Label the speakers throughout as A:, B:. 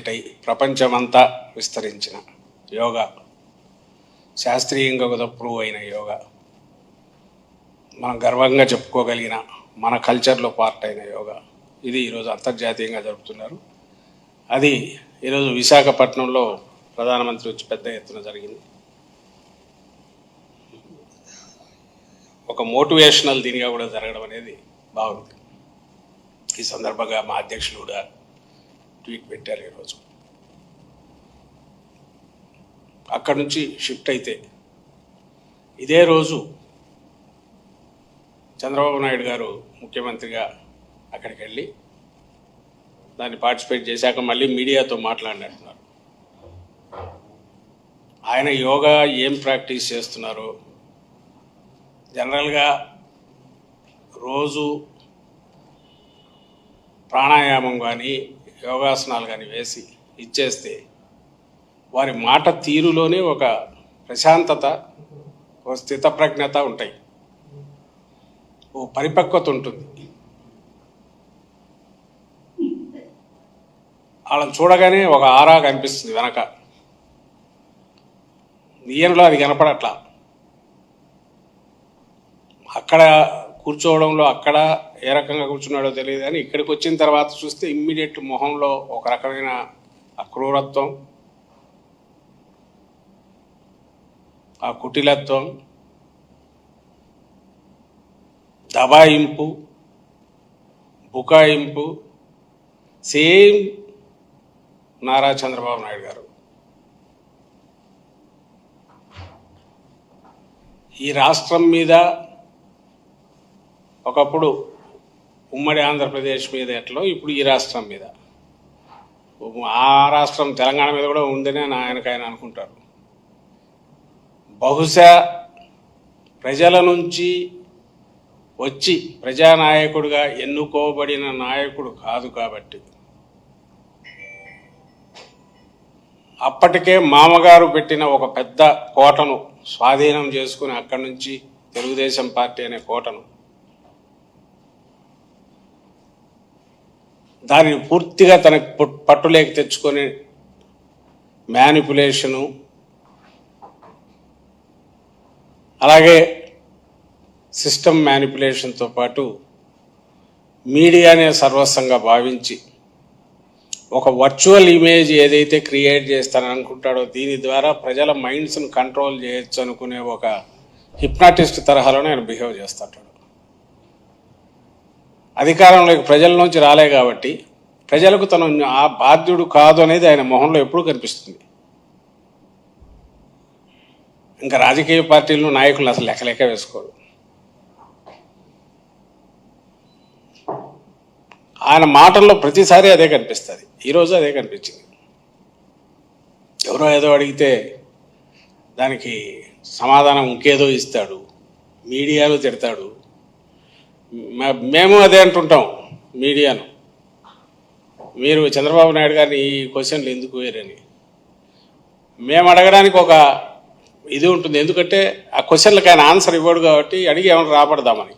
A: Create అయ్యి ప్రపంచమంతా విస్తరించిన యోగా, శాస్త్రీయంగా కూడా ప్రూవ్ అయిన యోగా, మనం గర్వంగా చెప్పుకోగలిగిన మన కల్చర్లో పార్ట్ అయిన యోగా, ఇది ఈరోజు అంతర్జాతీయంగా జరుపుతున్నారు. అది ఈరోజు విశాఖపట్నంలో ప్రధానమంత్రి వచ్చి పెద్ద ఎత్తున జరిగింది. ఒక మోటివేషనల్ దీనిగా కూడా జరగడం అనేది బాగుంది. ఈ సందర్భంగా మా అధ్యక్షులు కూడా ట్వీట్ పెట్టారు. ఈరోజు అక్కడి నుంచి షిఫ్ట్ అయితే ఇదే రోజు చంద్రబాబు నాయుడు గారు ముఖ్యమంత్రిగా అక్కడికి వెళ్ళి దాన్ని పార్టిసిపేట్ చేశాక మళ్ళీ మీడియాతో మాట్లాడినట్టున్నారు. ఆయన యోగా ఏం ప్రాక్టీస్ చేస్తున్నారు, జనరల్గా రోజు ప్రాణాయామం కానీ యోగాసనాలు కానీ వేసి ఇచ్చేస్తే వారి మాట తీరులోనే ఒక ప్రశాంతత, ఒక స్థితప్రజ్ఞత ఉంటాయి, ఓ పరిపక్వత ఉంటుంది. వాళ్ళని చూడగానే ఒక ఆరా కనిపిస్తుంది వెనక. ఈయనలో అది కనపడట్లా. అక్కడ కూర్చోవడంలో అక్కడ ఏ రకంగా కూర్చున్నాడో తెలియదు, కానీ ఇక్కడికి వచ్చిన తర్వాత చూస్తే ఇమ్మీడియట్ మొహంలో ఒక రకమైన అక్రూరత్వం, ఆ కుటిలత్వం, దబాయింపు, బుకాయింపు సేమ్ నారా చంద్రబాబు నాయుడు గారు. ఈ రాష్ట్రం మీద ఒకప్పుడు ఉమ్మడి ఆంధ్రప్రదేశ్ మీద ఎట్లో ఇప్పుడు ఈ రాష్ట్రం మీద, ఆ రాష్ట్రం తెలంగాణ మీద కూడా ఉందని ఆయనకైనా అనుకుంటారు. బహుశా ప్రజల నుంచి వచ్చి ప్రజానాయకుడిగా ఎన్నుకోబడిన నాయకుడు కాదు కాబట్టి అప్పటికే మామగారు పెట్టిన ఒక పెద్ద కోటను స్వాధీనం చేసుకుని అక్కడి నుంచి తెలుగుదేశం పార్టీ అనే కోటను దానిని పూర్తిగా తనకు పట్టులేక తెచ్చుకొని మ్యానిపులేషను, అలాగే సిస్టమ్ మ్యానిపులేషన్తో పాటు మీడియానే సర్వస్వంగా భావించి ఒక వర్చువల్ ఇమేజ్ ఏదైతే క్రియేట్ చేస్తానని అనుకుంటాడో దీని ద్వారా ప్రజల మైండ్స్ను కంట్రోల్ చేయొచ్చు అనుకునే ఒక హిప్నాటిస్ట్ తరహాలోనే ఆయన బిహేవ్ చేస్తాడు. అధికారంలోకి ప్రజల నుంచి రాలే కాబట్టి ప్రజలకు తను ఆ బాధ్యుడు కాదు అనేది ఆయన మొహంలో ఎప్పుడూ కనిపిస్తుంది. ఇంకా రాజకీయ పార్టీలను నాయకులను అసలు లెక్క వేసుకోడు. ఆయన మాటల్లో ప్రతిసారి అదే కనిపిస్తుంది. ఈరోజు అదే కనిపించింది. ఎవరో ఏదో అడిగితే దానికి సమాధానం ఇంకేదో ఇస్తాడు, మీడియాలో తిడతాడు. మేము అదే అంటుంటాం మీడియాను, మీరు చంద్రబాబు నాయుడు గారిని ఈ క్వశ్చన్లు ఎందుకు వేరని. మేము అడగడానికి ఒక ఇది ఉంటుంది, ఎందుకంటే ఆ క్వశ్చన్లకు ఆయన ఆన్సర్ ఇవ్వడు కాబట్టి అడిగి ఏమైనా రాబడదామని.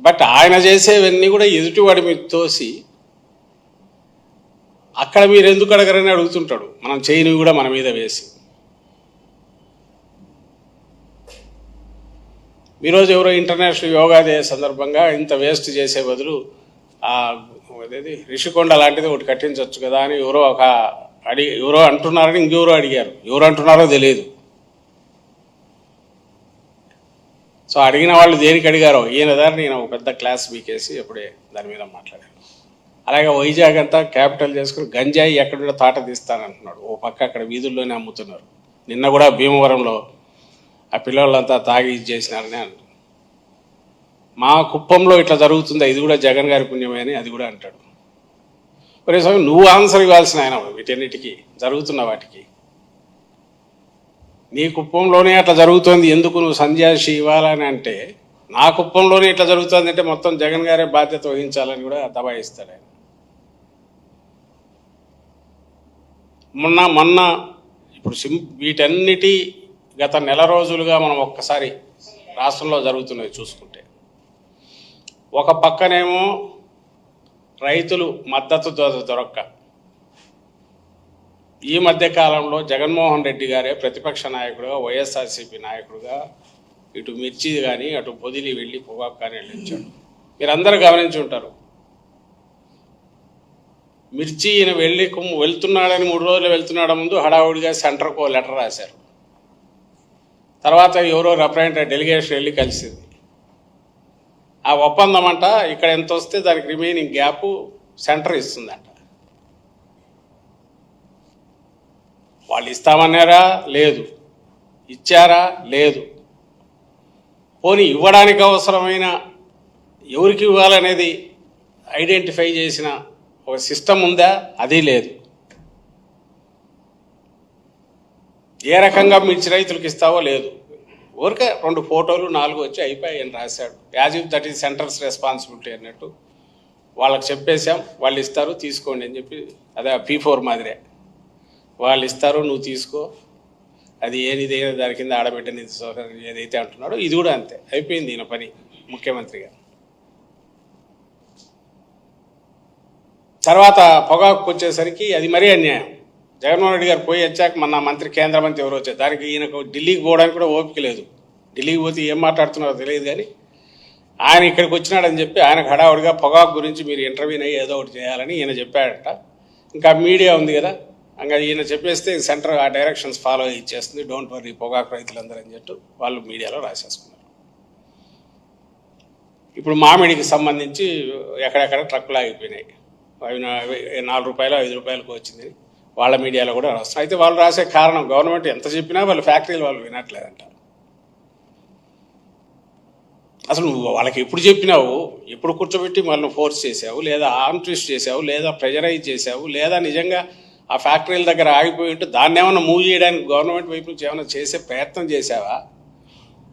A: బట్ ఆయన చేసేవన్నీ కూడా ఎదుటివాడి మీద తోసి అక్కడ మీరు ఎందుకు అడగరని అడుగుతుంటాడు, మనం చేయనివి కూడా మన మీద వేసి. ఈరోజు ఎవరో ఇంటర్నేషనల్ యోగా డే సందర్భంగా ఇంత వేస్ట్ చేసే బదులు అదేది రిషికొండ లాంటిది ఒకటి కట్టించవచ్చు కదా అని ఎవరో అంటున్నారని ఇంకెవరో అడిగారు. ఎవరు అంటున్నారో తెలియదు. సో అడిగిన వాళ్ళు దేనికి అడిగారో ఈయన దాన్ని నేను ఒక పెద్ద క్లాస్ బీకేసి అప్పుడే దాని మీద మాట్లాడాను. అలాగే వైజాగ్ అంతా క్యాపిటల్ చేసుకుని గంజాయి ఎక్కడ తాట తీస్తానంటున్నాడు. ఓ పక్క అక్కడ వీధుల్లోనే అమ్ముతున్నారు. నిన్న కూడా భీమవరంలో ఆ పిల్లలంతా తాగి చేసినారని అంటారు. మా కుప్పంలో ఇట్లా జరుగుతుంది, ఇది కూడా జగన్ గారి పుణ్యమే అని అది కూడా అంటాడు. ఒరే స్వామి, నువ్వు ఆన్సర్ ఇవ్వాల్సిన ఆయన వీటన్నిటికీ జరుగుతున్న వాటికి. నీ కుప్పంలోనే అట్లా జరుగుతోంది, ఎందుకు నువ్వు సంజాషి ఇవ్వాలని అంటే, నా కుప్పంలోనే ఇట్లా జరుగుతుంది అంటే మొత్తం జగన్ గారే బాధ్యత వహించాలని కూడా దబాయిస్తాడు ఆయన. మొన్న ఇప్పుడు వీటన్నిటి గత నెల రోజులుగా మనం ఒక్కసారి రాష్ట్రంలో జరుగుతున్నవి చూసుకుంటే, ఒక పక్కనేమో రైతులు మద్దతు దొరక్క ఈ మధ్య కాలంలో జగన్మోహన్ రెడ్డి గారే ప్రతిపక్ష నాయకుడుగా వైఎస్ఆర్సీపీ నాయకుడుగా ఇటు మిర్చి కానీ అటు పొదిలి వెళ్ళి పొగాకు కానీ వెళ్ళించాడు. మీరందరూ గమనించి ఉంటారు. మిర్చి ఈయన వెళ్తున్నాడని 3 రోజులు వెళ్తున్నాడు ముందు హడావుడిగా సెంటర్కు లెటర్ రాశారు. తర్వాత ఎవరో రిప్రజెంటేటివ్ డెలిగేషన్ వెళ్ళి కలిసింది. ఆ ఒప్పందం అంట ఇక్కడ ఎంత వస్తే దానికి రిమైనింగ్ గ్యాప్ సెంటర్ ఇస్తుందంట. వాళ్ళు ఇస్తామన్నారా? లేదు. ఇచ్చారా? లేదు. పోనీ ఇవ్వడానికి అవసరమైన ఎవరికి ఇవ్వాలనేది ఐడెంటిఫై చేసిన ఒక సిస్టమ్ ఉందా? అది లేదు. ఏ రకంగా మిర్చి రైతులకు ఇస్తావో లేదు. ఊరికే 2 ఫోటోలు 4 వచ్చి అయిపోయాయి అని రాశాడు. As if that is centres responsibility అన్నట్టు వాళ్ళకి చెప్పేశాం, వాళ్ళు ఇస్తారు తీసుకోండి అని చెప్పి. అదే P4 మాదిరే, వాళ్ళు ఇస్తారు నువ్వు తీసుకో, అది ఏది దాని కింద ఆడబెట్టని ఏదైతే అంటున్నాడో ఇది కూడా అంతే అయిపోయింది ఈయన పని ముఖ్యమంత్రిగా. తర్వాత పొగాకు వచ్చేసరికి అది మరీ అన్యాయం. జగన్మోహన్ రెడ్డి గారు పోయి వచ్చాక మన మంత్రి కేంద్ర మంత్రి ఎవరు వచ్చారు, దానికి ఈయనకు ఢిల్లీకి పోవడానికి కూడా ఓపిక లేదు. ఢిల్లీకి పోతే ఏం మాట్లాడుతున్నారో తెలియదు, కానీ ఆయన ఇక్కడికి వచ్చినాడని చెప్పి ఆయనకు హడావుడిగా పొగాకు గురించి మీరు ఇంటర్వ్యూని అయ్యి ఏదో ఒకటి చేయాలని ఈయన చెప్పాడట. ఇంకా మీడియా ఉంది కదా, ఇంకా ఈయన చెప్పేస్తే సెంటర్ ఆ డైరెక్షన్స్ ఫాలో ఇచ్చేస్తుంది, డోంట్ వర్రీ పొగాకు రైతులందరూ అని చెప్పి వాళ్ళు మీడియాలో రాసేసుకున్నారు. ఇప్పుడు మామిడికి సంబంధించి ఎక్కడెక్కడ ట్రక్కులు ఆగిపోయినాయి, అవి 4 రూపాయలు 5 రూపాయలకు వచ్చింది వాళ్ళ మీడియాలో కూడా రాస్తారు. అయితే వాళ్ళు రాసే కారణం గవర్నమెంట్ ఎంత చెప్పినా వాళ్ళ ఫ్యాక్టరీలు వాళ్ళు వినట్లేదంట. అసలు నువ్వు వాళ్ళకి ఎప్పుడు చెప్పినావు, ఎప్పుడు కూర్చోబెట్టి వాళ్ళని ఫోర్స్ చేసావు, లేదా ఆర్మ్ ట్విస్ట్ చేసావు, లేదా ప్రెజరైజ్ చేసావు, లేదా నిజంగా ఆ ఫ్యాక్టరీల దగ్గర ఆగిపోయి ఉంటే దాన్ని ఏమైనా మూవ్ చేయడానికి గవర్నమెంట్ వైపు నుంచి ఏమైనా చేసే ప్రయత్నం చేసావా?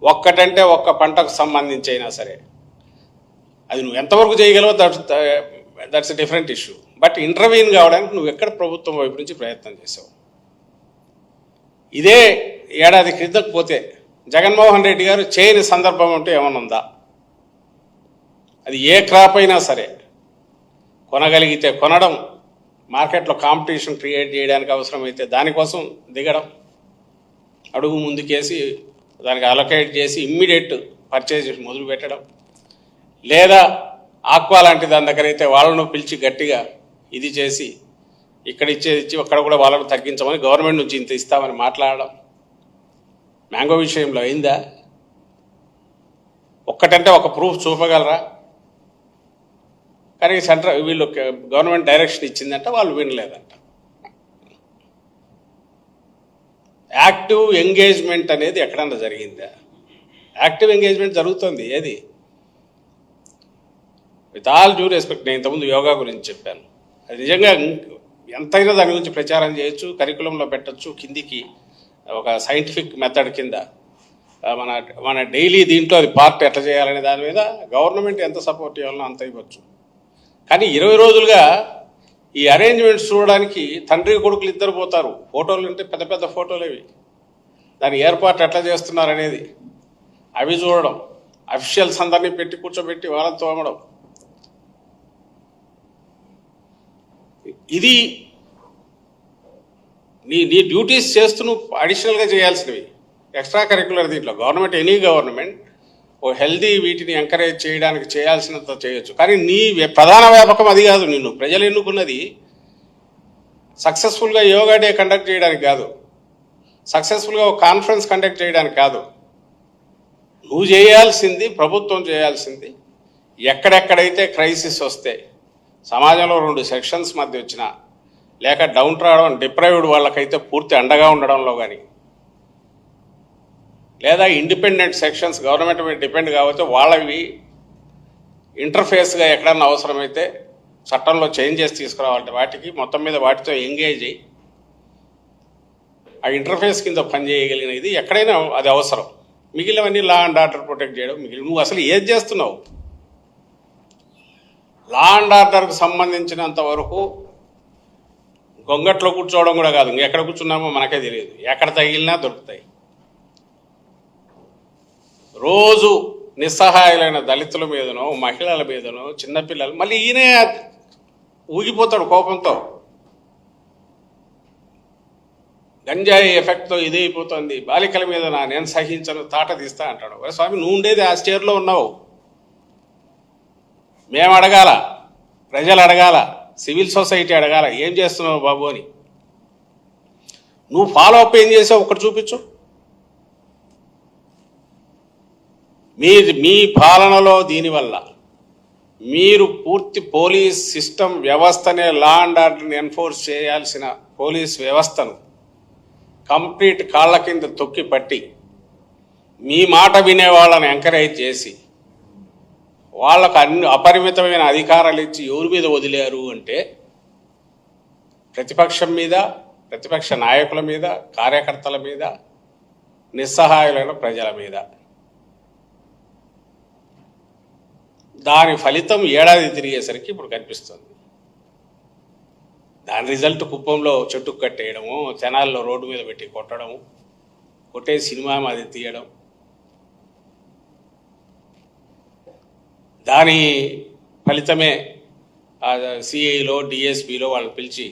A: ఒక్కటంటే ఒక్క పంటకు సంబంధించి అయినా సరే అది నువ్వు ఎంతవరకు చేయగలవో that's a different issue. But ఇంటర్వ్యూన్ కావడానికి నువ్వు ఎక్కడ ప్రభుత్వం వైపు నుంచి ప్రయత్నం చేసావు? ఇదే ఏడాది క్రితం పోతే జగన్మోహన్ రెడ్డి గారు చేయని సందర్భం ఉంటే ఏమైనా ఉందా? అది ఏ క్రాప్ అయినా సరే కొనగలిగితే కొనడం, మార్కెట్లో కాంపిటీషన్ క్రియేట్ చేయడానికి అవసరమైతే దానికోసం దిగడం, అడుగు ముందుకేసి దానికి అలొకేట్ చేసి ఇమ్మీడియట్ పర్చేజ్ మొదలు పెట్టడం, లేదా ఆక్వా లాంటి దాని దగ్గర అయితే వాళ్ళను పిలిచి గట్టిగా ఇది చేసి ఇక్కడ ఇచ్చి అక్కడ కూడా వాళ్ళను తగ్గించమని గవర్నమెంట్ నుంచి ఇంత ఇస్తామని మాట్లాడడం. మ్యాంగో విషయంలో అయిందా? ఒక్కటంటే ఒక ప్రూఫ్ చూపగలరా? కానీ వీళ్ళు గవర్నమెంట్ డైరెక్షన్ ఇచ్చిందంట, వాళ్ళు వినలేదంట. యాక్టివ్ ఎంగేజ్మెంట్ అనేది ఎక్కడన్నా జరిగిందా? యాక్టివ్ ఎంగేజ్మెంట్ జరుగుతుంది. ఏది విత్ ఆల్ డ్యూ రెస్పెక్ట్, నేను ఇంతకుముందు యోగా గురించి చెప్పాను, అది నిజంగా ఎంతైనా దాని గురించి ప్రచారం చేయొచ్చు, కరికులంలో పెట్టచ్చు, కిందికి ఒక సైంటిఫిక్ మెథడ్ కింద మన డైలీ దీంట్లో అది పార్ట్ ఎట్లా చేయాలనే దాని మీద గవర్నమెంట్ ఎంత సపోర్ట్ ఇవ్వాలనో అంత ఇవ్వచ్చు. కానీ 20 రోజులుగా ఈ అరేంజ్మెంట్స్ చూడడానికి తండ్రి కొడుకులు ఇద్దరు పోతారు. ఫోటోలు అంటే పెద్ద పెద్ద ఫోటోలు అవి, దాని ఏర్పాటు ఎట్లా చేస్తున్నారు అనేది అవి చూడడం, అఫీషియల్స్ అందరినీ పెట్టి కూర్చోబెట్టి వాళ్ళని తోమడం, ఇది నీ డ్యూటీస్ చేస్తూ నువ్వు అడిషనల్గా చేయాల్సినవి, ఎక్స్ట్రా కరిక్యులర్. దీంట్లో గవర్నమెంట్, ఎనీ గవర్నమెంట్ ఓ హెల్దీ వీటిని ఎంకరేజ్ చేయడానికి చేయాల్సినంత చేయొచ్చు. కానీ నీ ప్రధాన వ్యాపకం అది కాదు. నిన్ను ప్రజలు ఎన్నుకున్నది సక్సెస్ఫుల్గా యోగా డే కండక్ట్ చేయడానికి కాదు, సక్సెస్ఫుల్గా ఒక కాన్ఫరెన్స్ కండక్ట్ చేయడానికి కాదు. నువ్వు చేయాల్సింది, ప్రభుత్వం చేయాల్సింది, ఎక్కడెక్కడైతే క్రైసిస్ వస్తే సమాజంలో 2 సెక్షన్స్ మధ్య వచ్చినా, లేక డౌన్ రావడం డిప్రైవ్డ్ వాళ్ళకైతే పూర్తి అండగా ఉండడంలో కానీ, లేదా ఇండిపెండెంట్ సెక్షన్స్ గవర్నమెంట్ మీద డిపెండ్ కావచ్చు వాళ్ళవి ఇంటర్ఫేస్గా ఎక్కడన్నా అవసరమైతే చట్టంలో చేంజెస్ తీసుకురావాలంటే వాటికి మొత్తం మీద వాటితో ఎంగేజ్ అయ్యి ఆ ఇంటర్ఫేస్ కింద పనిచేయగలిగినది ఎక్కడైనా అది అవసరం. మిగిలినవన్నీ లా అండ్ ఆర్డర్ ప్రొటెక్ట్ చేయడం. నువ్వు అసలు ఏది చేస్తున్నావు? లా అండ్ ఆర్డర్కి సంబంధించినంత వరకు గొంగట్లో కూర్చోవడం కూడా కాదు, ఎక్కడ కూర్చున్నామో మనకే తెలియదు, ఎక్కడ తగిలినా దొరుకుతాయి. రోజు నిస్సహాయులైన దళితుల మీదనో, మహిళల మీదనో, చిన్నపిల్లలు, మళ్ళీ ఈయనే ఊగిపోతాడు కోపంతో. గంజాయి ఎఫెక్ట్తో ఇదైపోతుంది, బాలికల మీద నేను సహించను, తాట తీస్తా అంటాడు. స్వామి, నువ్వు ఉండేది ఆ స్టేర్లో ఉన్నావు, మేము అడగాల, ప్రజలు అడగాల, సివిల్ సొసైటీ అడగాల, ఏం చేస్తున్నావు బాబు అని. నువ్వు ఫాలో అప్ ఏం చేసావు ఒకటి చూపించు. మీ పాలనలో దీనివల్ల మీరు పూర్తి పోలీస్ సిస్టమ్ వ్యవస్థనే, లా అండ్ ఆర్డర్ని ఎన్ఫోర్స్ చేయాల్సిన పోలీస్ వ్యవస్థను కంప్లీట్ కాళ్ళ కింద తొక్కి పట్టి మీ మాట వినే వాళ్ళని ఎంకరేజ్ చేసి వాళ్ళకు అన్ని అపరిమితమైన అధికారాలు ఇచ్చి ఎవరి మీద వదిలేరు అంటే ప్రతిపక్షం మీద, ప్రతిపక్ష నాయకుల మీద, కార్యకర్తల మీద, నిస్సహాయులైన ప్రజల మీద. దాని ఫలితం ఏడాది తిరిగేసరికి ఇప్పుడు కనిపిస్తుంది. దాని రిజల్ట్ కుప్పంలో చెట్టుకు కట్టేయడము, తెనాల్లో రోడ్డు మీద పెట్టి కొట్టడము, కొట్టే సినిమా అది తీయడం, దాని ఫలితమే సిఐలో డిఎస్పీలో వాళ్ళు పిలిచి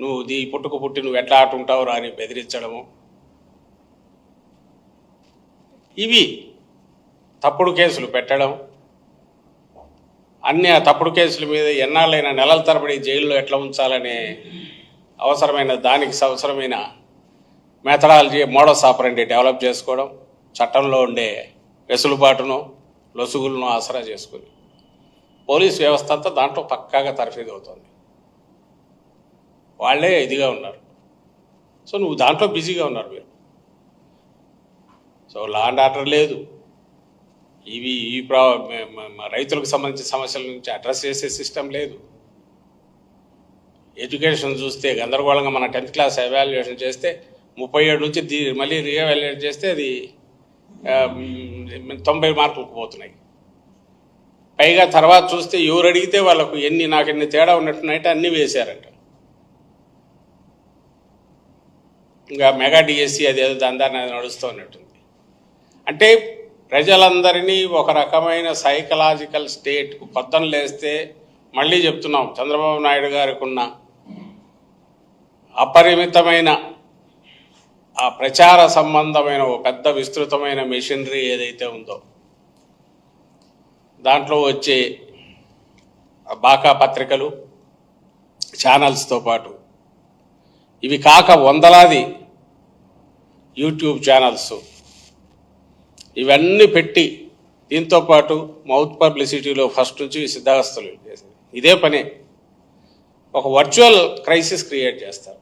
A: నువ్వు పుట్టుకు పుట్టి నువ్వు ఎట్లా ఆటుంటావు రా అని బెదిరించడము. ఇవి తప్పుడు కేసులు పెట్టడం, అన్ని తప్పుడు కేసుల మీద ఎన్నాళ్ళైనా నెలల తరబడి జైల్లో ఎట్లా ఉంచాలనే దానికి అవసరమైన మెథడాలజీ, మోడస్ ఆపరెండి డెవలప్ చేసుకోవడం, చట్టంలో ఉండే వెసులుబాటును, లొసుగులను ఆసరా చేసుకుని పోలీస్ వ్యవస్థ అంతా దాంట్లో పక్కాగా తర్ఫీదు అవుతుంది. వాళ్ళే ఇదిగా ఉన్నారు. సో నువ్వు దాంట్లో బిజీగా ఉన్నారు మీరు. సో లా అండ్ ఆర్డర్ లేదు, ఈ రైతులకు సంబంధించిన సమస్యల నుంచి అడ్రస్ చేసే సిస్టమ్ లేదు. ఎడ్యుకేషన్ చూస్తే గందరగోళంగా మన 10th క్లాస్ ఎవాల్యుయేషన్ చేస్తే 37 నుంచి మళ్ళీ రీఎవాల్యుయేట్ చేస్తే అది 90 మార్కులకు పోతున్నాయి. పైగా తర్వాత చూస్తే ఎవరు అడిగితే వాళ్ళకు నాకు ఎన్ని తేడా ఉన్నట్టున్నాయంటే అన్నీ వేశారంట. ఇంకా మెగా డిఎస్సి అదేదో దాని నడుస్తూ ఉన్నట్టుంది. అంటే ప్రజలందరినీ ఒక రకమైన సైకలాజికల్ స్టేట్కు పొద్దున లేస్తే, మళ్ళీ చెప్తున్నాం, చంద్రబాబు నాయుడు గారికి ఉన్న అపరిమితమైన ఆ ప్రచార సంబంధమైన ఒక పెద్ద విస్తృతమైన మెషినరీ ఏదైతే ఉందో, దాంట్లో వచ్చే బాకా పత్రికలు, ఛానల్స్తో పాటు ఇవి కాక వందలాది యూట్యూబ్ ఛానల్స్, ఇవన్నీ పెట్టి దీంతోపాటు మౌత్ పబ్లిసిటీలో ఫస్ట్ నుంచి సిద్ధాస్తులు చేసేది ఇదే పనే. ఒక వర్చువల్ క్రైసిస్ క్రియేట్ చేస్తారు.